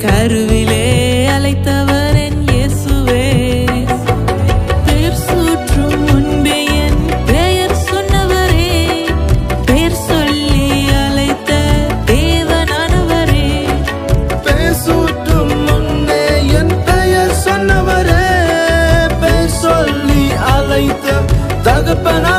கருவிலே அழைத்தவர் என் இயேசுவே. பேர் சூற்றும் முன்பே என் பெயர் சொன்னவரே, பேர் சொல்லி அழைத்த தேவனானவரே. பேர் சூற்றும் முன்னே என் பெயர் சொன்னவரே, பேர் சொல்லி அழைத்த தகப்பனா